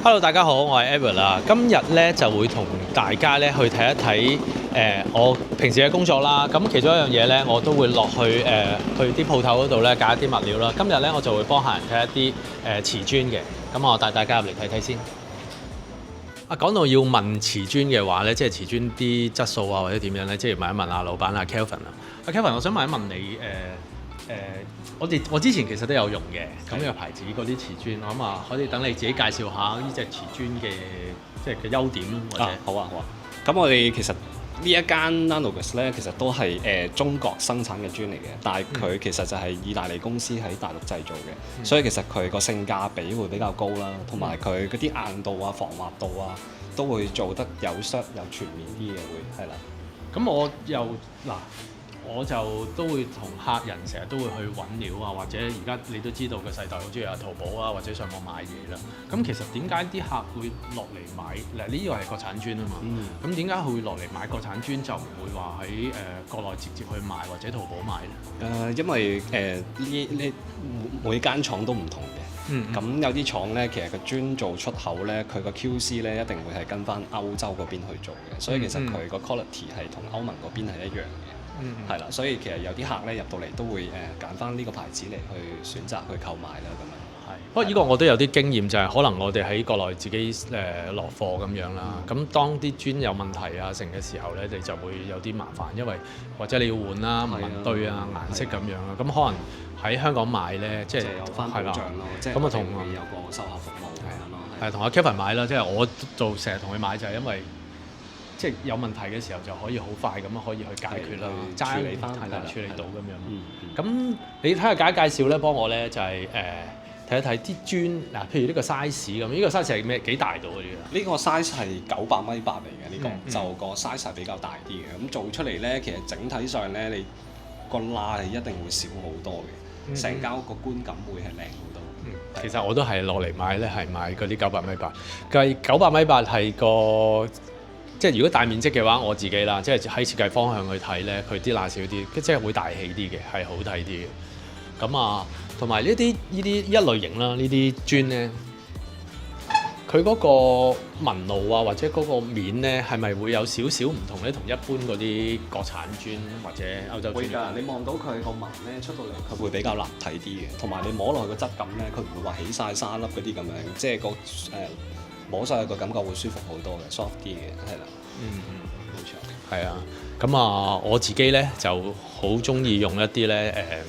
Hello，大家好，我係 Edward 啦。今日咧就會同大家咧去睇一睇我平時嘅工作啦。咁其中一樣嘢咧，我都會落去去啲鋪頭嗰度咧揀一啲物料啦。今日咧我就會幫客人睇一啲瓷磚嘅。咁我帶大家入嚟睇睇先。講到要問瓷磚嘅話咧，即係瓷磚啲質素啊或者點樣咧，即係問一問阿老闆阿 Kelvin 啊。阿 Kelvin，我想問一問你我之前其實都有用嘅咁嘅牌子嗰啲瓷磚，我諗可以等你自己介紹下呢隻瓷磚嘅即係嘅優點咯，或者好啊。咁我哋其實呢一間 Nanogus 咧，其實都係中國生產嘅磚嚟嘅，但係佢其實就係意大利公司喺大陸製造嘅，所以其實佢個性價比會比較高啦，同埋佢嗰啲硬度啊、防滑度啊，都會做得有全面啲嘅會係啦。咁我就都會同客人成日都會去揾料啊，或者而家你都知道個世代好中意啊淘寶啊，或者上網買嘢啦。咁其實點解啲客會落嚟買？嗱，呢個係國產磚啊嘛。咁點解佢會落嚟買國產磚就唔會話喺國內直接去買或者淘寶買咧？因為呢每間廠都唔同嘅。咁有啲廠咧，其實個磚做出口咧，佢個 QC 咧一定會係跟翻歐洲嗰邊去做嘅，所以其實佢個 quality 係同歐盟嗰邊係一樣嘅。係啦，所以其實有啲客咧入到嚟都會揀翻呢個牌子嚟去選擇去購買啦咁樣。不過呢個我都有啲經驗，就係可能我哋喺國內自己落貨咁樣啦。咁當啲磚有問題啊成嘅時候咧，你就會有啲麻煩，因為或者你要換啦、紋堆啊、顏色咁樣啊。咁可能喺香港買咧，即係有翻保障咯，即係咁啊同會有個售後服務咁樣咯。係同阿 Kevin 買啦，即係我做成日同佢買就係因為。即係有問題嘅時候就可以好快咁樣可以去解決啦，處理翻係啦，處理到咁樣。咁你睇下介紹咧，幫我咧就係睇一睇啲磚嗱，譬如呢個 size 咁，呢個 size 係咩幾大到嗰啲啊？呢個 size 係900米八嚟嘅，呢個就個 size 係比較大啲嘅。咁做出嚟咧，其實整體上咧，你個罅係一定會少好多嘅，成間屋個觀感會係靚好多。其實我都係落嚟買咧，係買嗰啲900米八。計900米八係個。即係如果大面積嘅話，我自己啦，即係喺設計方向去睇咧，佢啲罅少啲，即係會大氣啲嘅，係好睇啲嘅。咁同埋呢一類型啦，呢啲磚咧，佢嗰個紋路啊，或者嗰個面咧，係咪會有少少唔同咧？同一般嗰啲國產磚或者歐洲磚？會㗎，你望到佢個紋咧出到嚟，佢會比較立體啲嘅，同埋你摸落去個質感咧，佢唔會話起晒沙粒嗰啲咁樣，即係個摸上去個感覺會舒服好多嘅 ，soft 啲嘅，係啦。冇錯。係啊，咁我自己咧就好中意用一啲咧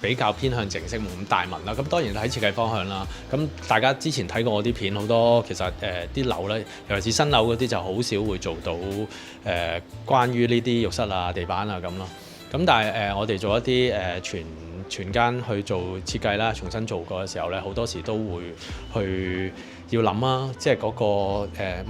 比較偏向靜色冇咁大紋啦。咁當然喺設計方向啦。咁大家之前睇過我啲片，好多其實啲樓咧，尤其是新樓嗰啲就好少會做到關於呢啲浴室啊、地板啊咁咯。咁但係我哋做一啲全間去做設計啦，重新做過嘅時候咧，好多時都會去要諗啊，即係嗰個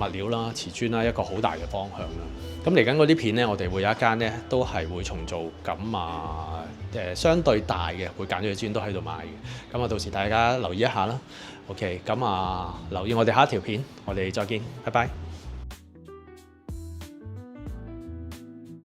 物料啦、瓷磚啦，一個好大嘅方向啦。咁嚟緊嗰啲片咧，我哋會有一間咧都係會重做，咁相對大嘅會揀咗啲磚都喺度買嘅。咁到時大家留意一下啦。OK，咁留意我哋下一條片，我哋再見，拜拜。